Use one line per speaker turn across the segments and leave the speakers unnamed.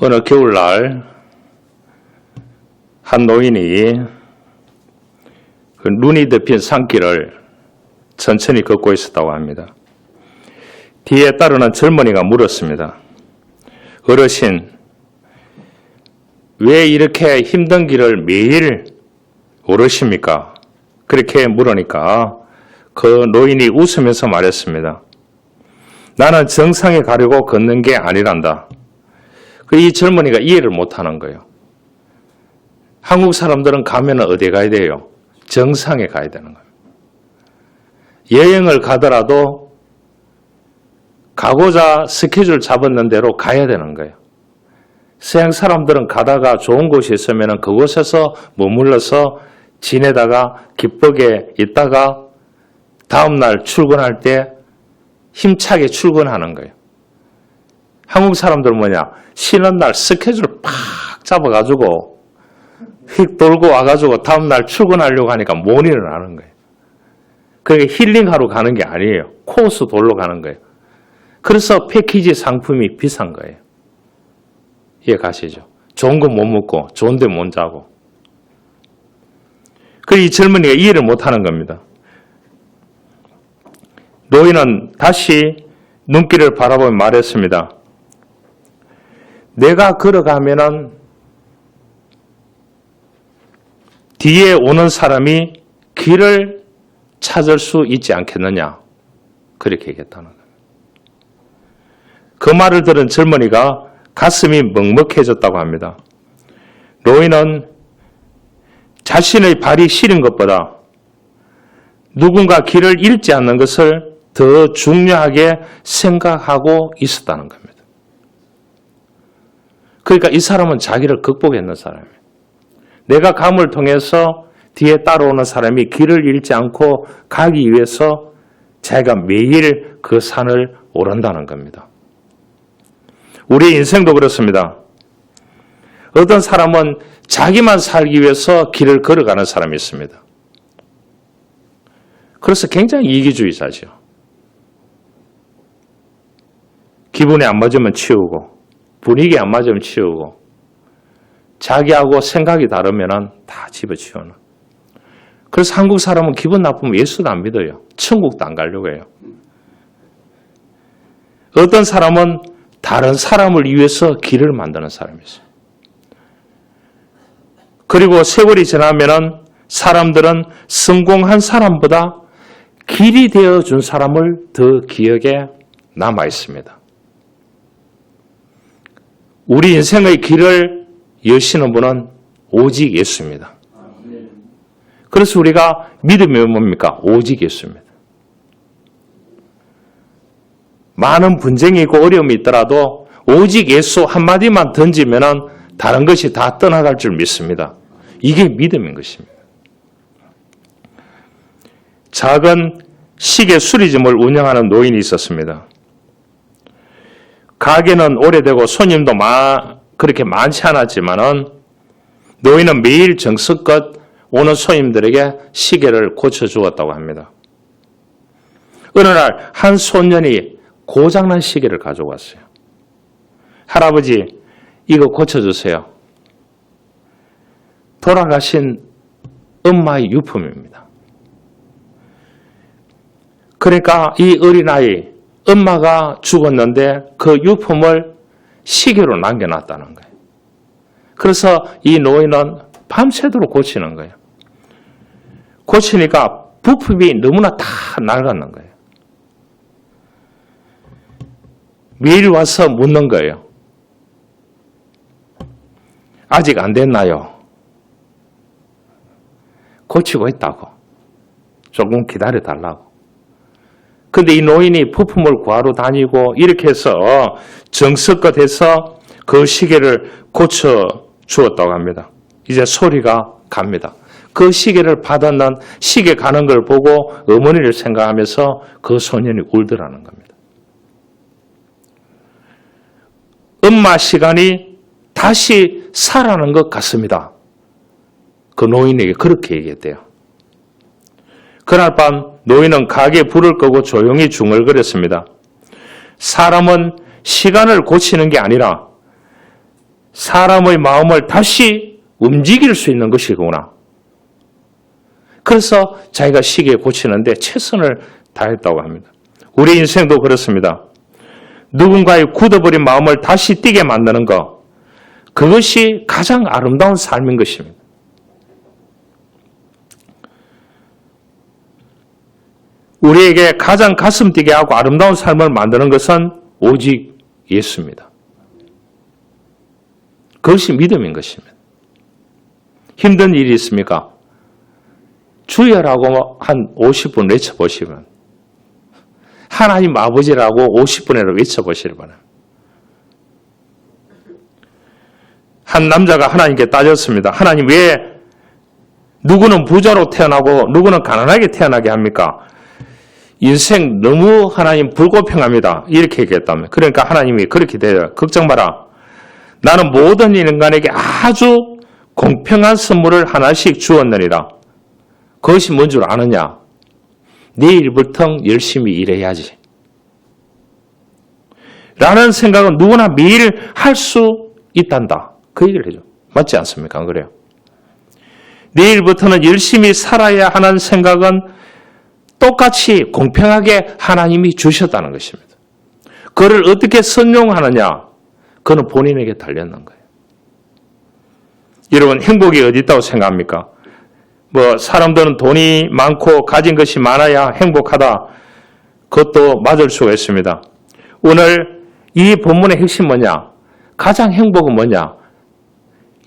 어느 겨울날 한 노인이 그 눈이 덮인 산길을 천천히 걷고 있었다고 합니다. 뒤에 따르는 젊은이가 물었습니다. 어르신, 왜 이렇게 힘든 길을 매일 오르십니까? 그렇게 물으니까 그 노인이 웃으면서 말했습니다. 나는 정상에 가려고 걷는 게 아니란다. 이 젊은이가 이해를 못하는 거예요. 한국 사람들은 가면 어디 가야 돼요? 정상에 가야 되는 거예요. 여행을 가더라도 가고자 스케줄 잡았는 대로 가야 되는 거예요. 서양 사람들은 가다가 좋은 곳이 있으면 그곳에서 머물러서 지내다가 기쁘게 있다가 다음날 출근할 때 힘차게 출근하는 거예요. 한국 사람들은 뭐냐? 쉬는 날 스케줄을 팍 잡아가지고 휙 돌고 와가지고 다음날 출근하려고 하니까 못 일어나는 거예요. 그게 힐링하러 가는 게 아니에요. 코스 돌러 가는 거예요. 그래서 패키지 상품이 비싼 거예요. 이해 가시죠? 좋은 거 못 먹고 좋은 데 못 자고. 이 젊은이가 이해를 못하는 겁니다. 노인은 다시 눈길을 바라보며 말했습니다. 내가 걸어가면은 뒤에 오는 사람이 길을 찾을 수 있지 않겠느냐. 그렇게 얘기했다는 거예요. 그 말을 들은 젊은이가 가슴이 먹먹해졌다고 합니다. 노인은 자신의 발이 시린 것보다 누군가 길을 잃지 않는 것을 더 중요하게 생각하고 있었다는 겁니다. 그러니까 이 사람은 자기를 극복했는 사람이에요. 내가 감을 통해서 뒤에 따라오는 사람이 길을 잃지 않고 가기 위해서 자기가 매일 그 산을 오른다는 겁니다. 우리의 인생도 그렇습니다. 어떤 사람은 자기만 살기 위해서 길을 걸어가는 사람이 있습니다. 그래서 굉장히 이기주의자죠. 기분이 안 맞으면 치우고 분위기 안 맞으면 치우고 자기하고 생각이 다르면 다 집어치우는. 그래서 한국 사람은 기분 나쁘면 예수도 안 믿어요. 천국도 안 가려고 해요. 어떤 사람은 다른 사람을 위해서 길을 만드는 사람이 있어요. 그리고 세월이 지나면 사람들은 성공한 사람보다 길이 되어준 사람을 더 기억에 남아 있습니다. 우리 인생의 길을 여시는 분은 오직 예수입니다. 그래서 우리가 믿음이 뭡니까? 오직 예수입니다. 많은 분쟁이 있고 어려움이 있더라도 오직 예수 한마디만 던지면 다른 것이 다 떠나갈 줄 믿습니다. 이게 믿음인 것입니다. 작은 시계 수리점을 운영하는 노인이 있었습니다. 가게는 오래되고 손님도 그렇게 많지 않았지만은 노인은 매일 정성껏 오는 손님들에게 시계를 고쳐주었다고 합니다. 어느 날 한 소년이 고장난 시계를 가지고 왔어요. 할아버지, 이거 고쳐주세요. 돌아가신 엄마의 유품입니다. 그러니까 이 어린아이, 엄마가 죽었는데 그 유품을 시계로 남겨놨다는 거예요. 그래서 이 노인은 밤새도록 고치는 거예요. 고치니까 부품이 너무나 다 낡았는 거예요. 매일 와서 묻는 거예요. 아직 안 됐나요? 고치고 있다고. 조금 기다려달라고. 근데 이 노인이 부품을 구하러 다니고 이렇게 해서 정성껏 해서 그 시계를 고쳐 주었다고 합니다. 이제 소리가 갑니다. 그 시계를 받았는 시계 가는 걸 보고 어머니를 생각하면서 그 소년이 울더라는 겁니다. 엄마 시간이 다시 살아난 것 같습니다. 그 노인에게 그렇게 얘기했대요. 그날 밤 노인은 가게에 불을 끄고 조용히 중얼거렸습니다. 사람은 시간을 고치는 게 아니라 사람의 마음을 다시 움직일 수 있는 것이구나. 그래서 자기가 시기에 고치는데 최선을 다했다고 합니다. 우리 인생도 그렇습니다. 누군가의 굳어버린 마음을 다시 뛰게 만드는 것, 그것이 가장 아름다운 삶인 것입니다. 우리에게 가장 가슴 뛰게 하고 아름다운 삶을 만드는 것은 오직 예수입니다. 그것이 믿음인 것입니다. 힘든 일이 있습니까? 주여라고 한 50분 외쳐보시면, 하나님 아버지라고 50분이라도 외쳐보시길 바랍니다. 한 남자가 하나님께 따졌습니다. 하나님, 왜 누구는 부자로 태어나고 누구는 가난하게 태어나게 합니까? 인생 너무 하나님 불공평합니다. 이렇게 얘기했다면, 그러니까 하나님이 그렇게 돼요. 걱정 마라. 나는 모든 인간에게 아주 공평한 선물을 하나씩 주었느니라. 그것이 뭔 줄 아느냐? 내일부터 열심히 일해야지. 라는 생각은 누구나 매일 할 수 있단다. 그 얘기를 해줘. 맞지 않습니까? 안 그래요? 내일부터는 열심히 살아야 하는 생각은 똑같이 공평하게 하나님이 주셨다는 것입니다. 그를 어떻게 선용하느냐? 그는 본인에게 달렸는 거예요. 여러분, 행복이 어디 있다고 생각합니까? 사람들은 돈이 많고 가진 것이 많아야 행복하다. 그것도 맞을 수가 있습니다. 오늘 이 본문의 핵심 뭐냐? 가장 행복은 뭐냐?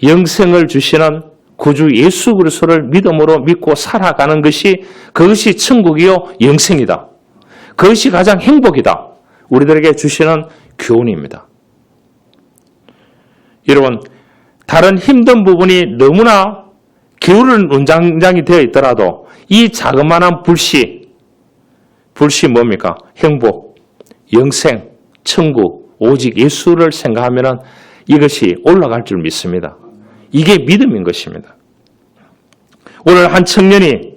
영생을 주시는 구주 예수 그리스도를 믿음으로 믿고 살아가는 것이, 그것이 천국이요 영생이다. 그것이 가장 행복이다. 우리들에게 주시는 교훈입니다. 여러분, 다른 힘든 부분이 너무나 기울은 운장장이 되어 있더라도 이 자그마한 불씨 뭡니까? 행복, 영생, 천국, 오직 예수를 생각하면 이것이 올라갈 줄 믿습니다. 이게 믿음인 것입니다. 오늘 한 청년이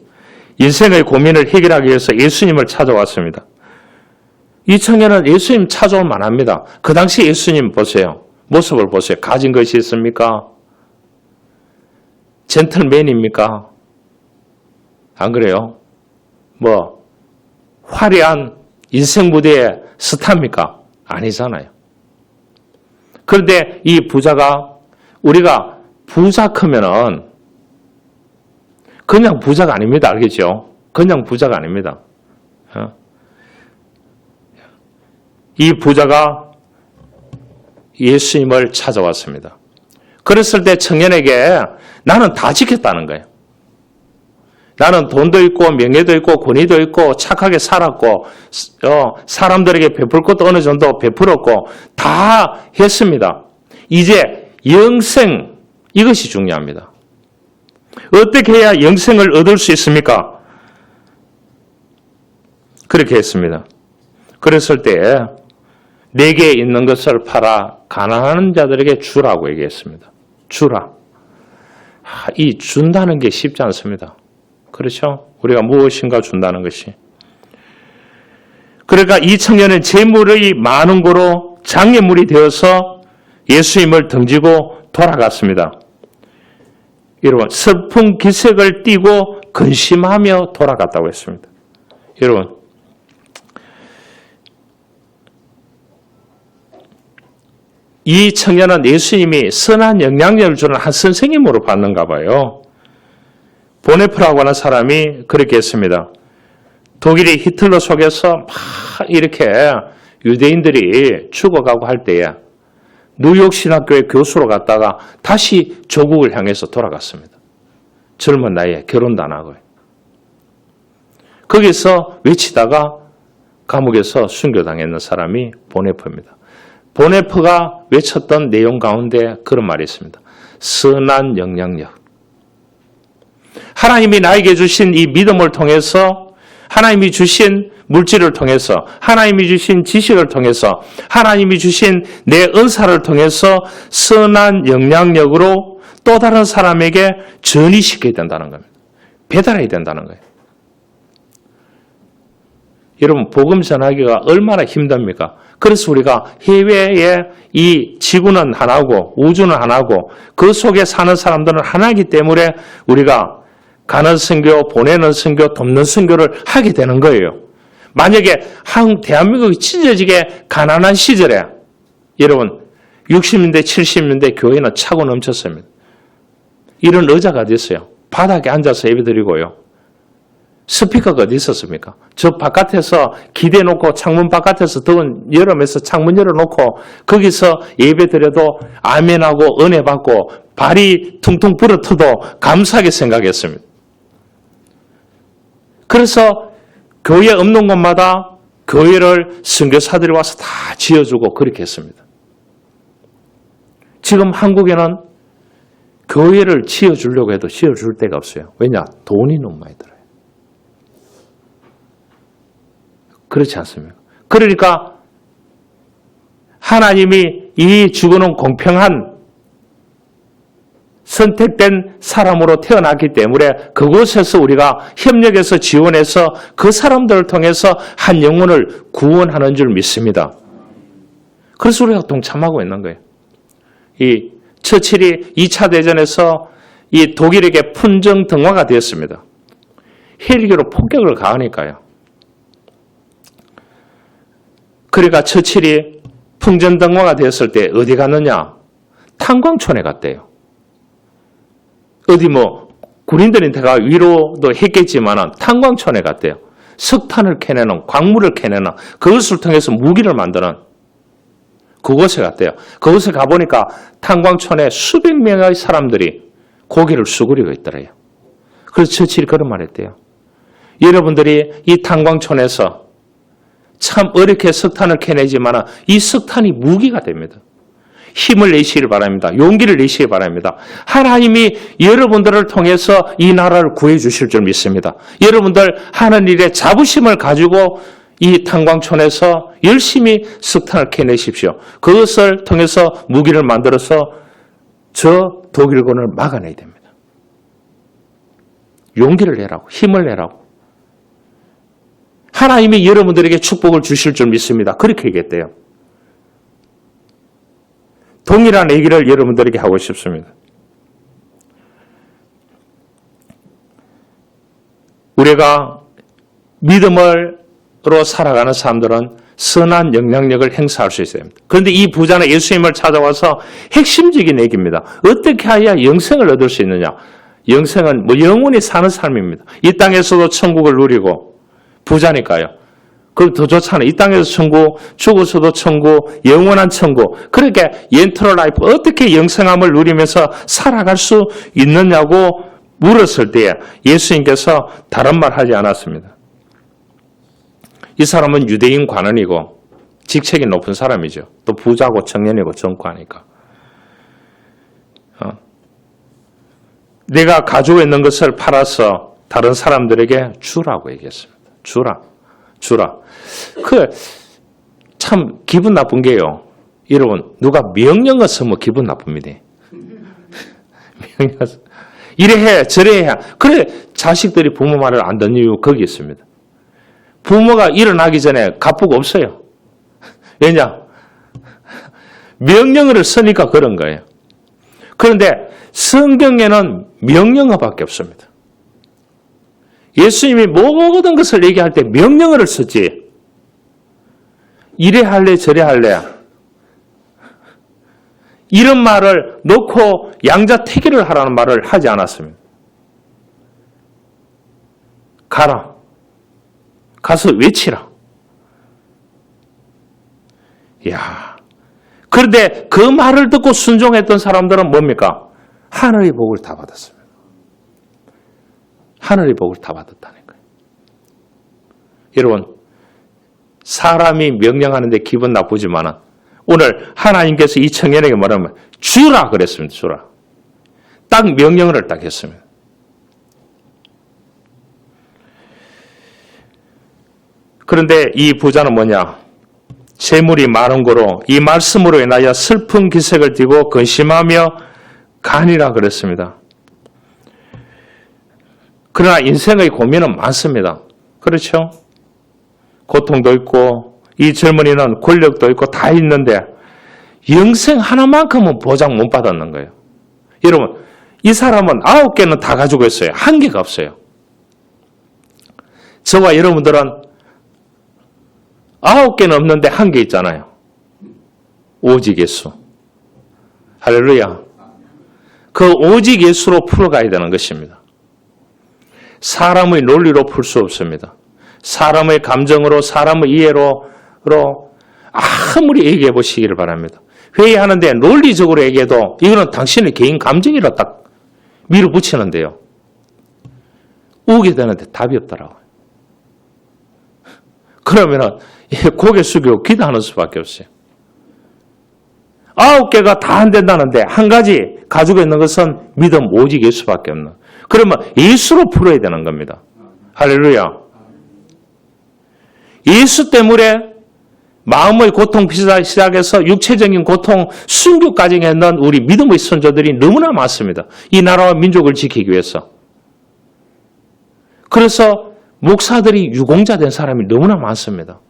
인생의 고민을 해결하기 위해서 예수님을 찾아왔습니다. 이 청년은 예수님 찾아올 만합니다. 그 당시 예수님 보세요. 모습을 보세요. 가진 것이 있습니까? 젠틀맨입니까? 안 그래요? 화려한 인생 무대의 스타입니까? 아니잖아요. 그런데 이 부자가, 우리가 부자 크면은 그냥 부자가 아닙니다. 알겠죠? 그냥 부자가 아닙니다. 이 부자가 예수님을 찾아왔습니다. 그랬을 때 청년에게 나는 다 지켰다는 거예요. 나는 돈도 있고 명예도 있고 권위도 있고 착하게 살았고 사람들에게 베풀 것도 어느 정도 베풀었고 다 했습니다. 이제 영생, 이것이 중요합니다. 어떻게 해야 영생을 얻을 수 있습니까? 그렇게 했습니다. 그랬을 때 내게 있는 것을 팔아 가난한 자들에게 주라고 얘기했습니다. 주라. 이 준다는 게 쉽지 않습니다. 그렇죠? 우리가 무엇인가 준다는 것이. 그러니까 이 청년은 재물이 많은 거로 장애물이 되어서 예수님을 등지고 돌아갔습니다. 여러분, 슬픈 기색을 띠고 근심하며 돌아갔다고 했습니다. 여러분, 이 청년은 예수님이 선한 영향력을 주는 한 선생님으로 봤는가 봐요. 보네프라고 하는 사람이 그렇게 했습니다. 독일이 히틀러 속에서 막 이렇게 유대인들이 죽어가고 할 때에 뉴욕 신학교의 교수로 갔다가 다시 조국을 향해서 돌아갔습니다. 젊은 나이에 결혼도 안 하고요. 거기서 외치다가 감옥에서 순교당했는 사람이 보네프입니다. 보네프가 외쳤던 내용 가운데 그런 말이 있습니다. 선한 영향력. 하나님이 나에게 주신 이 믿음을 통해서, 하나님이 주신 물질을 통해서, 하나님이 주신 지식을 통해서, 하나님이 주신 내 은사를 통해서 선한 영향력으로 또 다른 사람에게 전이시켜야 된다는 겁니다. 배달해야 된다는 거예요. 여러분, 복음 전하기가 얼마나 힘듭니까? 그래서 우리가 해외에 이 지구는 하나고 우주는 하나고 그 속에 사는 사람들은 하나이기 때문에 우리가 가는 선교, 보내는 선교, 돕는 선교를 하게 되는 거예요. 만약에 대한민국이 찢어지게 가난한 시절에 여러분 60년대, 70년대 교회는 차고 넘쳤습니다. 이런 의자가 어디 있어요? 바닥에 앉아서 예배드리고요. 스피커가 어디 있었습니까? 저 바깥에서 기대놓고 창문 바깥에서 더운 여름에서 창문 열어놓고 거기서 예배드려도 아멘하고 은혜 받고 발이 퉁퉁 부러터도 감사하게 생각했습니다. 그래서 교회 없는 곳마다 교회를 선교사들이 와서 다 지어주고 그렇게 했습니다. 지금 한국에는 교회를 지어주려고 해도 지어줄 데가 없어요. 왜냐? 돈이 너무 많이 들어요. 그렇지 않습니까? 그러니까 하나님이 이 죽어놓은 공평한 선택된 사람으로 태어났기 때문에 그곳에서 우리가 협력해서 지원해서 그 사람들을 통해서 한 영혼을 구원하는 줄 믿습니다. 그래서 우리가 동참하고 있는 거예요. 이 처칠이 2차 대전에서 이 독일에게 풍정등화가 되었습니다. 헬기로 폭격을 가하니까요. 그러니까 처칠이 풍전등화가 되었을 때 어디 갔느냐? 탄광촌에 갔대요. 어디 군인들한테가 위로도 했겠지만 탄광촌에 갔대요. 석탄을 캐내는, 광물을 캐내는 그것을 통해서 무기를 만드는 그곳에 갔대요. 그곳에 가보니까 탄광촌에 수백 명의 사람들이 고개를 수그리고 있더래요. 그래서 처칠이 그런 말 했대요. 여러분들이 이 탄광촌에서 참 어렵게 석탄을 캐내지만 이 석탄이 무기가 됩니다. 힘을 내시길 바랍니다. 용기를 내시길 바랍니다. 하나님이 여러분들을 통해서 이 나라를 구해주실 줄 믿습니다. 여러분들 하는 일에 자부심을 가지고 이 탄광촌에서 열심히 석탄을 캐내십시오. 그것을 통해서 무기를 만들어서 저 독일군을 막아내야 됩니다. 용기를 내라고, 힘을 내라고. 하나님이 여러분들에게 축복을 주실 줄 믿습니다. 그렇게 얘기했대요. 동일한 얘기를 여러분들에게 하고 싶습니다. 우리가 믿음으로 살아가는 사람들은 선한 영향력을 행사할 수 있어야 합니다. 그런데 이 부자는 예수님을 찾아와서 핵심적인 얘기입니다. 어떻게 해야 영생을 얻을 수 있느냐? 영생은 영원히 사는 삶입니다. 이 땅에서도 천국을 누리고 부자니까요. 그럼 더 좋잖아요. 이 땅에서 천국, 죽어서도 천국, 영원한 천국. 그렇게 엔터럴 라이프, 어떻게 영생함을 누리면서 살아갈 수 있느냐고 물었을 때 예수님께서 다른 말 하지 않았습니다. 이 사람은 유대인 관원이고 직책이 높은 사람이죠. 또 부자고 청년이고 정과니까. 내가 가지고 있는 것을 팔아서 다른 사람들에게 주라고 얘기했습니다. 주라. 참 기분 나쁜 게요. 여러분, 누가 명령을 쓰면 기분 나쁩니다. 이래 해, 저래 해. 그래, 자식들이 부모 말을 안 듣는 이유 거기 있습니다. 부모가 일어나기 전에 갑부가 없어요. 왜냐? 명령어를 쓰니까 그런 거예요. 그런데 성경에는 명령어밖에 없습니다. 예수님이 모든 것을 얘기할 때 명령어를 쓰지. 이래 할래 저래 할래. 이런 말을 넣고 양자택일을 하라는 말을 하지 않았습니다. 가라. 가서 외치라. 이야. 그런데 그 말을 듣고 순종했던 사람들은 뭡니까? 하늘의 복을 다 받았습니다. 하늘의 복을 다 받았다는 거예요. 여러분, 사람이 명령하는데 기분 나쁘지만 오늘 하나님께서 이 청년에게 말하면 주라 그랬습니다. 주라. 딱 명령을 딱 했습니다. 그런데 이 부자는 뭐냐? 재물이 많은 거로 이 말씀으로 인하여 슬픈 기색을 띠고 근심하며 가니라 그랬습니다. 그러나 인생의 고민은 많습니다. 그렇죠? 고통도 있고 이 젊은이는 권력도 있고 다 있는데 영생 하나만큼은 보장 못 받았는 거예요. 여러분, 이 사람은 9개는 다 가지고 있어요. 1개가 없어요. 저와 여러분들은 9개는 없는데 1개 있잖아요. 오직 예수. 할렐루야. 그 오직 예수로 풀어가야 되는 것입니다. 사람의 논리로 풀 수 없습니다. 사람의 감정으로, 사람의 이해로 아무리 얘기해 보시기를 바랍니다. 회의하는데 논리적으로 얘기해도 이거는 당신의 개인 감정이라 딱 밀어붙이는데요. 우게 되는데 답이 없더라고요. 그러면은 고개 숙이고 기도하는 수밖에 없어요. 9개가 다 안 된다는데 한 가지 가지고 있는 것은 믿음 오직 예수밖에 없는. 그러면 예수로 풀어야 되는 겁니다. 할렐루야. 예수 때문에 마음의 고통 시작해서 육체적인 고통, 순교까지 있는 우리 믿음의 선조들이 너무나 많습니다. 이 나라와 민족을 지키기 위해서. 그래서 목사들이 유공자 된 사람이 너무나 많습니다.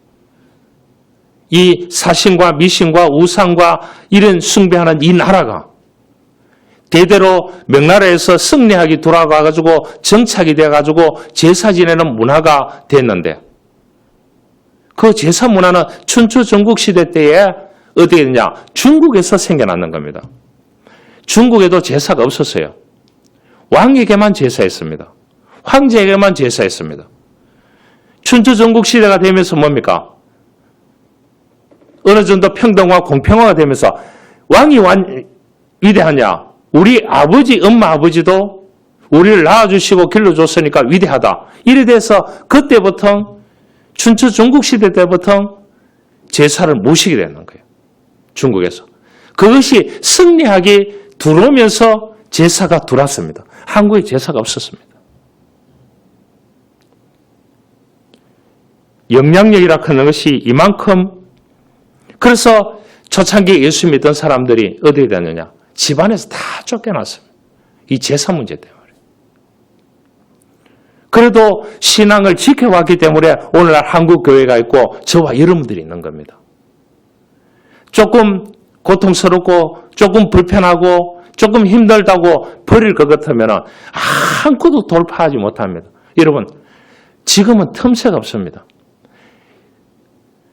이 사신과 미신과 우상과 이런 숭배하는 이 나라가 대대로 명나라에서 승리하기 돌아가가지고 정착이 돼가지고 제사 지내는 문화가 됐는데 그 제사 문화는 춘추 전국시대 때에 어떻게 되냐? 중국에서 생겨났는 겁니다. 중국에도 제사가 없었어요. 왕에게만 제사했습니다. 황제에게만 제사했습니다. 춘추 전국시대가 되면서 뭡니까? 어느 정도 평등화, 공평화가 되면서 왕이 위대하냐? 우리 아버지, 엄마 아버지도 우리를 낳아주시고 길러줬으니까 위대하다. 이래 돼서 그때부터 춘추 전국시대 때부터 제사를 모시게 되는 거예요. 중국에서. 그것이 승리하기 들어오면서 제사가 들어왔습니다. 한국에 제사가 없었습니다. 영향력이라 하는 것이 이만큼 그래서 초창기에 예수 믿던 사람들이 어디에 다녔냐? 집안에서 다 쫓겨났습니다. 이 제사 문제 때문에. 그래도 신앙을 지켜왔기 때문에 오늘날 한국 교회가 있고 저와 여러분들이 있는 겁니다. 조금 고통스럽고 조금 불편하고 조금 힘들다고 버릴 것 같으면 아무것도 돌파하지 못합니다. 여러분, 지금은 틈새가 없습니다.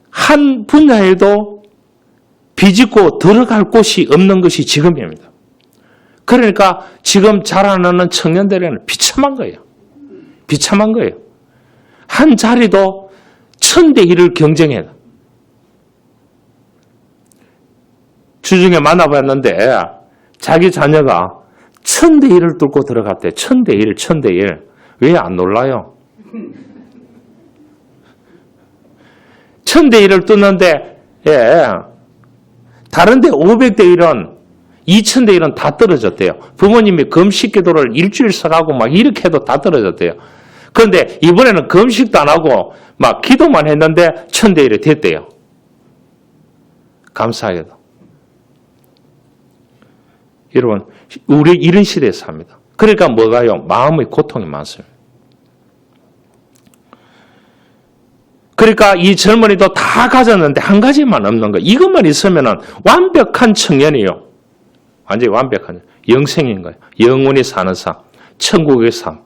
한 분야에도 비집고 들어갈 곳이 없는 것이 지금입니다. 그러니까 지금 자라나는 청년들에는 비참한 거예요. 비참한 거예요. 한 자리도 1000대 1을 경쟁해요. 주중에 만나봤는데 자기 자녀가 1000대 1을 뚫고 들어갔대. 1000대 1, 1000대 1. 왜 안 놀라요? 1000대 1을 뚫는데 다른데 500대 1은 2000대 1은 다 떨어졌대요. 부모님이 금식 기도를 일주일 써가고 막 이렇게 해도 다 떨어졌대요. 그런데 이번에는 금식도 안 하고 막 기도만 했는데 1000대 1이 됐대요. 감사하게도. 여러분, 우리 이런 시대에 삽니다. 그러니까 뭐가요? 마음의 고통이 많습니다. 그러니까 이 젊은이도 다 가졌는데 한 가지만 없는 거. 이것만 있으면 완벽한 청년이에요. 완전히 완벽한 영생인 거예요. 영원히 사는 삶. 천국의 삶.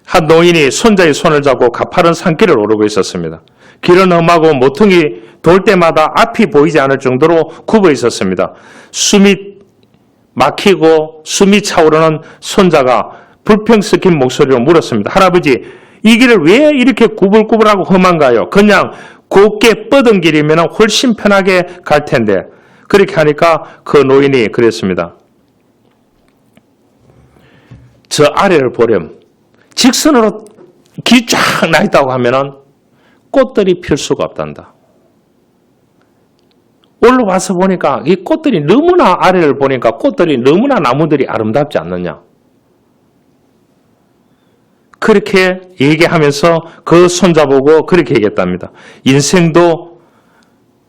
한 노인이 손자의 손을 잡고 가파른 산길을 오르고 있었습니다. 길은 험하고 모퉁이 돌 때마다 앞이 보이지 않을 정도로 굽어 있었습니다. 숨이 막히고 숨이 차오르는 손자가 불평 섞인 목소리로 물었습니다. 할아버지, 이 길을 왜 이렇게 구불구불하고 험한가요? 그냥 곱게 뻗은 길이면 훨씬 편하게 갈 텐데. 그렇게 하니까 그 노인이 그랬습니다. 저 아래를 보렴. 직선으로 길 쫙 나 있다고 하면은 꽃들이 필 수가 없단다. 올라와서 보니까 이 꽃들이 너무나 아래를 보니까 꽃들이 너무나 나무들이 아름답지 않느냐. 그렇게 얘기하면서 그 손자보고 그렇게 얘기했답니다.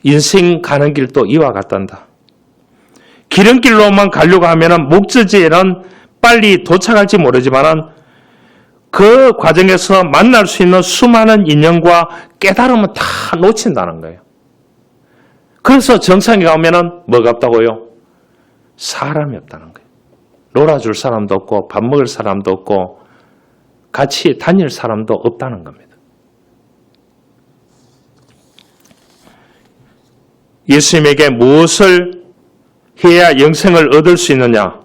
인생 가는 길도 이와 같단다. 기름길로만 가려고 하면 목적지에는 빨리 도착할지 모르지만 그 과정에서 만날 수 있는 수많은 인연과 깨달음은 다 놓친다는 거예요. 그래서 정상에 가면은 뭐가 없다고요? 사람이 없다는 거예요. 놀아줄 사람도 없고 밥 먹을 사람도 없고 같이 다닐 사람도 없다는 겁니다. 예수님에게 무엇을 해야 영생을 얻을 수 있느냐?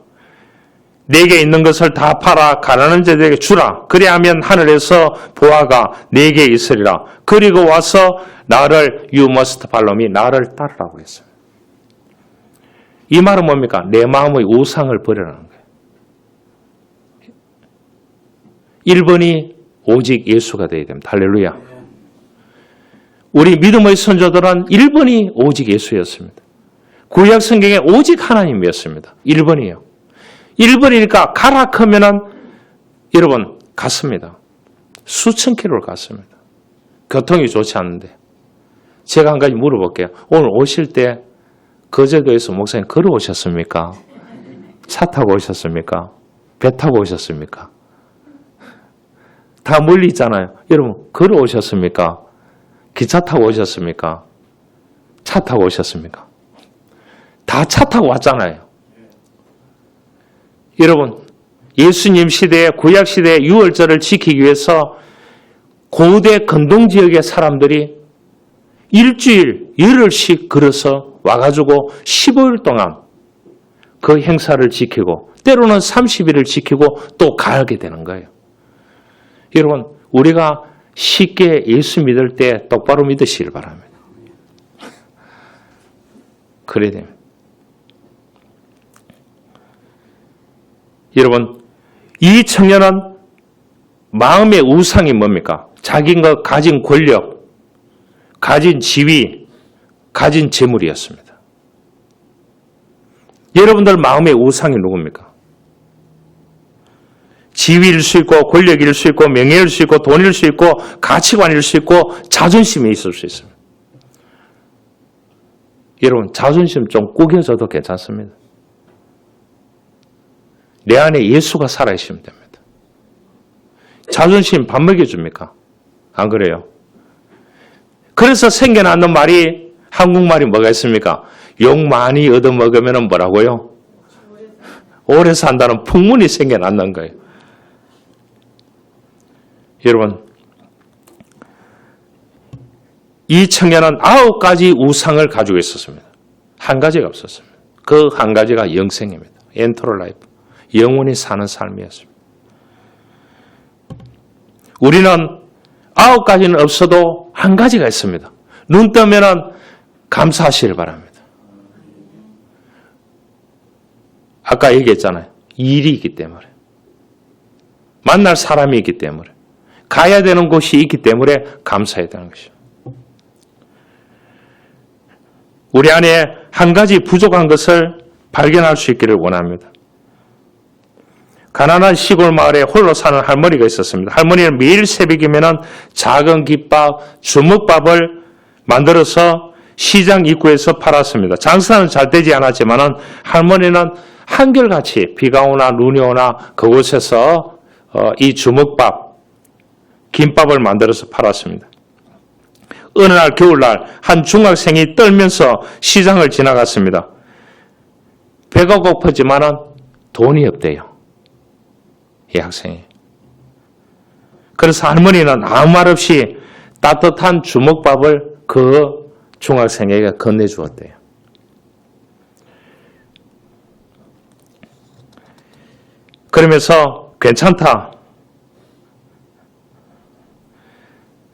내게 있는 것을 다 팔아 가난한 자들에게 주라. 그래야 하면 하늘에서 보화가 내게 있으리라. 그리고 와서 나를 you must follow me. 나를 따르라고 했어요. 이 말은 뭡니까? 내 마음의 우상을 버리라는 거예요. 1번이 오직 예수가 되어야 됩니다. 할렐루야. 우리 믿음의 선조들은 1번이 오직 예수였습니다. 구약 성경에 오직 하나님이었습니다. 1번이에요. 1번이니까 가라 하면은 여러분 갔습니다. 수천 킬로를 갔습니다. 교통이 좋지 않은데. 제가 한 가지 물어볼게요. 오늘 오실 때 거제도에서 목사님 걸어오셨습니까? 차 타고 오셨습니까? 배 타고 오셨습니까? 다 멀리 있잖아요. 여러분 걸어오셨습니까? 기차 타고 오셨습니까? 차 타고 오셨습니까? 다 차 타고 왔잖아요. 여러분, 예수님 시대에 구약 시대의 유월절을 지키기 위해서 고대 근동 지역의 사람들이 일주일 열흘씩 걸어서 와가지고 15일 동안 그 행사를 지키고 때로는 30일을 지키고 또 가게 되는 거예요. 여러분, 우리가 쉽게 예수 믿을 때 똑바로 믿으시길 바랍니다. 그래야 됩니다. 여러분, 이 청년은 마음의 우상이 뭡니까? 자기가 가진 권력, 가진 지위, 가진 재물이었습니다. 여러분들 마음의 우상이 누굽니까? 지위일 수 있고 권력일 수 있고 명예일 수 있고 돈일 수 있고 가치관일 수 있고 자존심이 있을 수 있습니다. 여러분 자존심 좀 구겨져도 괜찮습니다. 내 안에 예수가 살아있으면 됩니다. 자존심 밥 먹여줍니까? 안 그래요? 그래서 생겨나는 말이 한국말이 뭐가 있습니까? 욕 많이 얻어먹으면 뭐라고요? 오래 산다는 풍문이 생겨났는 거예요. 여러분, 이 청년은 9가지 우상을 가지고 있었습니다. 한 가지가 없었습니다. 그 한 가지가 영생입니다. 엔터럴 라이프. 영원히 사는 삶이었습니다. 우리는 9가지는 없어도 한 가지가 있습니다. 눈 뜨면은 감사하시길 바랍니다. 아까 얘기했잖아요. 일이 있기 때문에. 만날 사람이 있기 때문에. 가야 되는 곳이 있기 때문에 감사해야 되는 것이죠. 우리 안에 한 가지 부족한 것을 발견할 수 있기를 원합니다. 가난한 시골 마을에 홀로 사는 할머니가 있었습니다. 할머니는 매일 새벽이면 작은 김밥, 주먹밥을 만들어서 시장 입구에서 팔았습니다. 장사는 잘 되지 않았지만 할머니는 한결같이 비가 오나 눈이 오나 그곳에서 이 주먹밥, 김밥을 만들어서 팔았습니다. 어느 날 겨울날 한 중학생이 떨면서 시장을 지나갔습니다. 배가 고프지만 돈이 없대요. 이 학생이. 그래서 할머니는 아무 말 없이 따뜻한 주먹밥을 그 중학생에게 건네주었대요. 그러면서 괜찮다.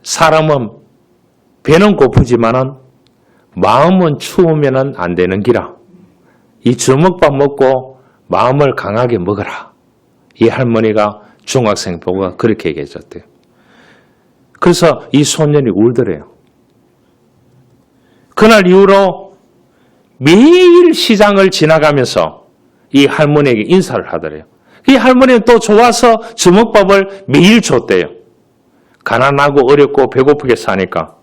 사람은 배는 고프지만은 마음은 추우면은 안 되는 기라. 이 주먹밥 먹고 마음을 강하게 먹어라. 이 할머니가 중학생 보고 그렇게 얘기해줬대요. 그래서 이 소년이 울더래요. 그날 이후로 매일 시장을 지나가면서 이 할머니에게 인사를 하더래요. 이 할머니는 또 좋아서 주먹밥을 매일 줬대요. 가난하고 어렵고 배고프게 사니까.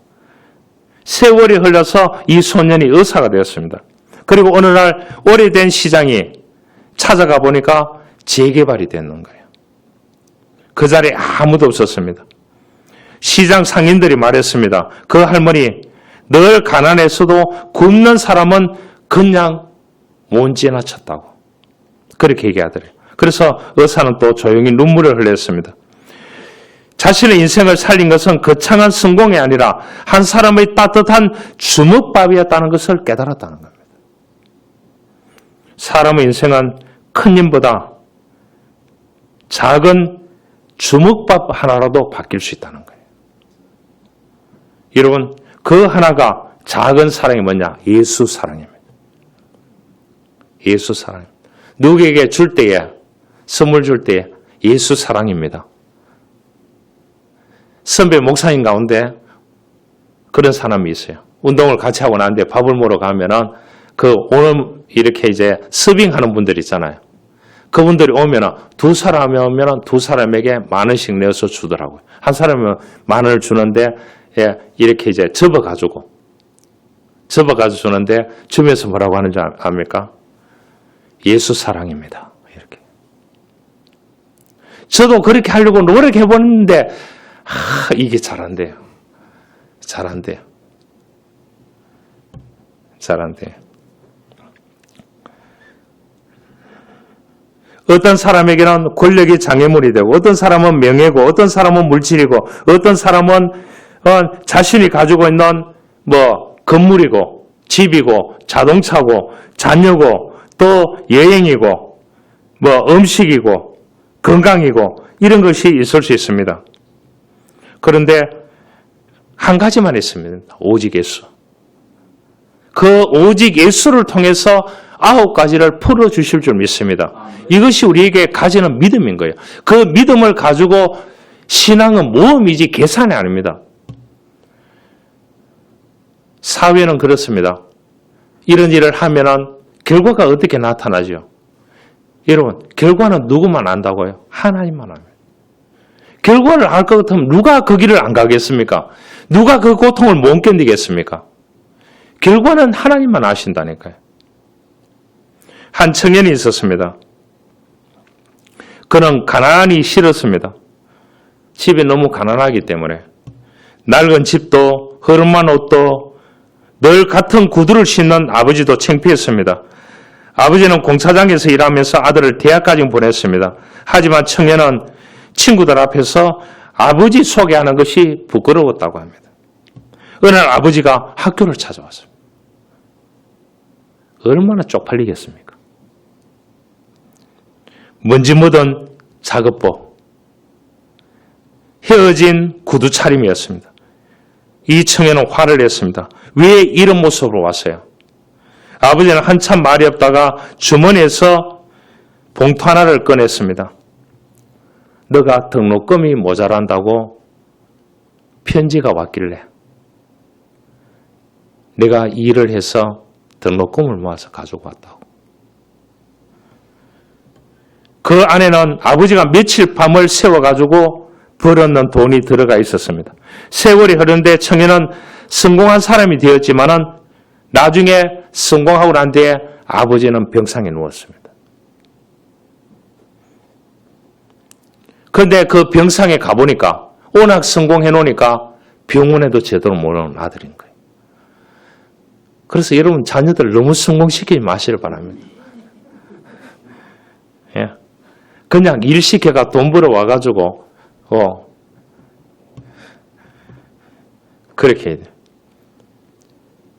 세월이 흘러서 이 소년이 의사가 되었습니다. 그리고 어느 날 오래된 시장이 찾아가 보니까 재개발이 됐는 거예요. 그 자리에 아무도 없었습니다. 시장 상인들이 말했습니다. 그 할머니, 늘 가난해서도 굶는 사람은 그냥 못 지나쳤다고. 그렇게 얘기하더래요. 그래서 의사는 또 조용히 눈물을 흘렸습니다. 자신의 인생을 살린 것은 거창한 성공이 아니라 한 사람의 따뜻한 주먹밥이었다는 것을 깨달았다는 겁니다. 사람의 인생은 큰 힘보다 작은 주먹밥 하나라도 바뀔 수 있다는 거예요. 여러분, 그 하나가 작은 사랑이 뭐냐? 예수 사랑입니다. 예수 사랑. 누구에게 줄 때에, 선물 줄 때에 예수 사랑입니다. 선배 목사님 가운데 그런 사람이 있어요. 운동을 같이 하고 난 뒤에 밥을 먹으러 가면은 오늘 이렇게 이제 서빙하는 분들 있잖아요. 그분들이 오면은 두 사람이 오면은 두 사람에게 10,000원씩 내어서 주더라고요. 한 사람은 10,000원을 주는데 이렇게 이제 접어가지고 주는데 주면서 뭐라고 하는지 압니까? 예수 사랑입니다. 이렇게. 저도 그렇게 하려고 노력해보는데 이게 잘 안 돼요. 잘 안 돼요. 잘 안 돼요. 어떤 사람에게는 권력이 장애물이 되고, 어떤 사람은 명예고, 어떤 사람은 물질이고, 어떤 사람은 자신이 가지고 있는 건물이고, 집이고, 자동차고, 자녀고, 또 여행이고, 음식이고, 건강이고, 이런 것이 있을 수 있습니다. 그런데 한 가지만 있습니다. 오직 예수. 그 오직 예수를 통해서 9가지를 풀어주실 줄 믿습니다. 이것이 우리에게 가지는 믿음인 거예요. 그 믿음을 가지고 신앙은 모험이지 계산이 아닙니다. 사회는 그렇습니다. 이런 일을 하면은 결과가 어떻게 나타나죠? 여러분, 결과는 누구만 안다고요? 하나님만 압니다. 결과를 알 것 같으면 누가 그 길을 안 가겠습니까? 누가 그 고통을 못 견디겠습니까? 결과는 하나님만 아신다니까요. 한 청년이 있었습니다. 그는 가난이 싫었습니다. 집이 너무 가난하기 때문에 낡은 집도 허름한 옷도 늘 같은 구두를 신는 아버지도 창피했습니다. 아버지는 공사장에서 일하면서 아들을 대학까지 보냈습니다. 하지만 청년은 친구들 앞에서 아버지 소개하는 것이 부끄러웠다고 합니다. 어느 날 아버지가 학교를 찾아왔습니다. 얼마나 쪽팔리겠습니까? 먼지 묻은 작업복, 헤어진 구두 차림이었습니다. 이 청년은 화를 냈습니다. 왜 이런 모습으로 왔어요? 아버지는 한참 말이 없다가 주머니에서 봉투 하나를 꺼냈습니다. 너가 등록금이 모자란다고 편지가 왔길래 내가 일을 해서 등록금을 모아서 가지고 왔다고. 그 안에는 아버지가 며칠 밤을 새워가지고 벌었는 돈이 들어가 있었습니다. 세월이 흐르는데 청년은 성공한 사람이 되었지만은 나중에 성공하고 난 뒤에 아버지는 병상에 누웠습니다. 그런데 그 병상에 가보니까 워낙 성공해 놓으니까 병원에도 제대로 못 오는 아들인 거예요. 그래서 여러분 자녀들 너무 성공시키지 마시길 바랍니다. 예. 그냥 일 시켜가 돈 벌어 와가지고 그렇게 해야 돼요.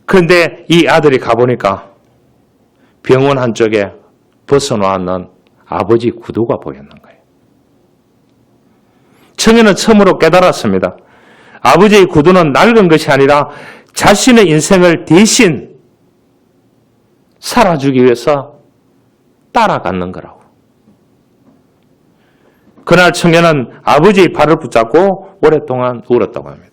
그런데 이 아들이 가보니까 병원 한쪽에 벗어놓았는 아버지 구두가 보였는 거예요. 청년은 처음으로 깨달았습니다. 아버지의 구두는 낡은 것이 아니라 자신의 인생을 대신 살아주기 위해서 따라가는 거라고. 그날 청년은 아버지의 발을 붙잡고 오랫동안 울었다고 합니다.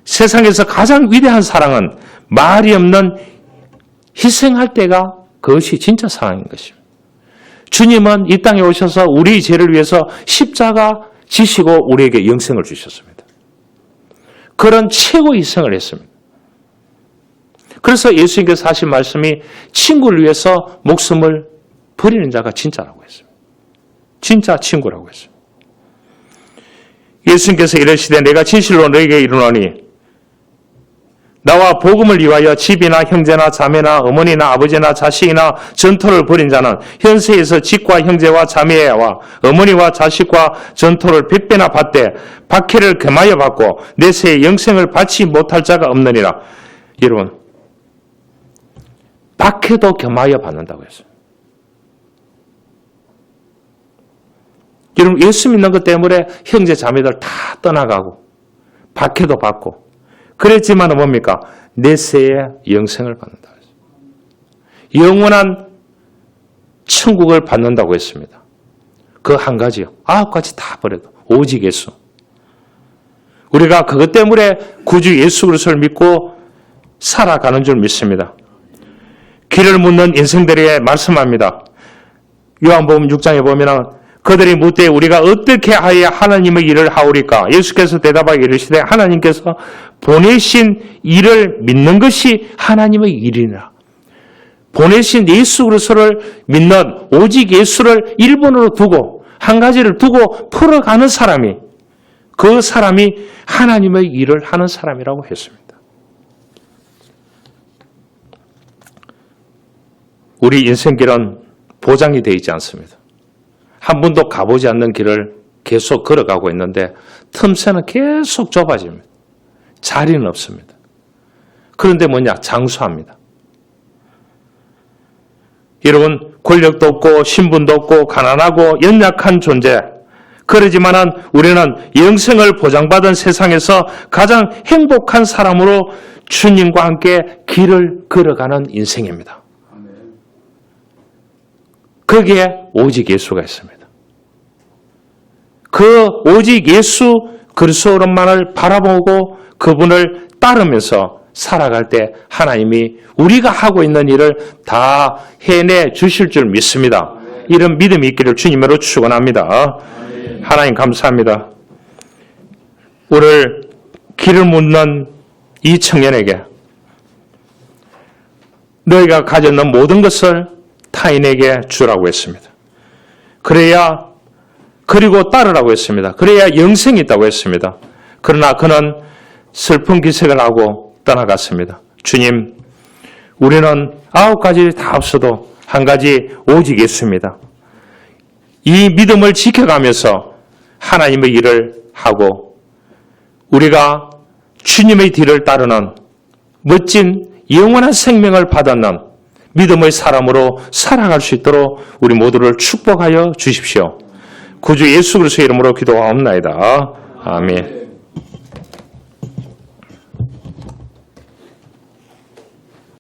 세상에서 가장 위대한 사랑은 말이 없는 희생할 때가 그것이 진짜 사랑인 것입니다. 주님은 이 땅에 오셔서 우리의 죄를 위해서 십자가 지시고 우리에게 영생을 주셨습니다. 그런 최고의 희생을 했습니다. 그래서 예수님께서 하신 말씀이 친구를 위해서 목숨을 버리는 자가 진짜라고 했습니다. 진짜 친구라고 했습니다. 예수님께서 이르시되 내가 진실로 너에게 이르노니 나와 복음을 위하여 집이나 형제나 자매나 어머니나 아버지나 자식이나 전토를 벌인 자는 현세에서 집과 형제와 자매와 어머니와 자식과 전토를 100배나 받되 박해를 금하여 받고 내세의 영생을 받지 못할 자가 없느니라. 여러분, 박해도 겸하여 받는다고 했어요. 여러분, 예수 믿는 것 때문에 형제 자매들 다 떠나가고 박해도 받고 그랬지만 뭡니까? 내세의 영생을 받는다고 했어요. 영원한 천국을 받는다고 했습니다. 그 한 가지요. 9가지 다 버려도 오직 예수. 우리가 그것 때문에 구주 예수 그리스도를 믿고 살아가는 줄 믿습니다. 길을 묻는 인생들에게 말씀합니다. 요한복음 6장에 보면은 그들이 묻되 우리가 어떻게 하여야 하나님의 일을 하오리까? 예수께서 대답하여 이르시되 하나님께서 보내신 일을 믿는 것이 하나님의 일이니라. 보내신 예수 그리스도를 믿는 오직 예수를 1번으로 두고 한 가지를 두고 풀어가는 사람이 그 사람이 하나님의 일을 하는 사람이라고 했습니다. 우리 인생길은 보장이 되어 있지 않습니다. 한 번도 가보지 않는 길을 계속 걸어가고 있는데 틈새는 계속 좁아집니다. 자리는 없습니다. 그런데 뭐냐? 장수합니다. 여러분, 권력도 없고 신분도 없고 가난하고 연약한 존재. 그러지만은 우리는 영생을 보장받은 세상에서 가장 행복한 사람으로 주님과 함께 길을 걸어가는 인생입니다. 거기에 오직 예수가 있습니다. 그 오직 예수 그리스도만을 바라보고 그분을 따르면서 살아갈 때 하나님이 우리가 하고 있는 일을 다 해내 주실 줄 믿습니다. 이런 믿음이 있기를 주님으로 축원합니다. 하나님 감사합니다. 오늘 길을 묻는 이 청년에게 너희가 가졌는 모든 것을 타인에게 주라고 했습니다. 그리고 따르라고 했습니다. 그래야 영생이 있다고 했습니다. 그러나 그는 슬픈 기색을 하고 떠나갔습니다. 주님, 우리는 9가지 다 없어도 한 가지 오직 예수입니다. 이 믿음을 지켜가면서 하나님의 일을 하고 우리가 주님의 뒤를 따르는 멋진 영원한 생명을 받았는 믿음의 사람으로 살아갈 수 있도록 우리 모두를 축복하여 주십시오. 구주 예수 그리스도의 이름으로 기도하옵나이다. 아멘.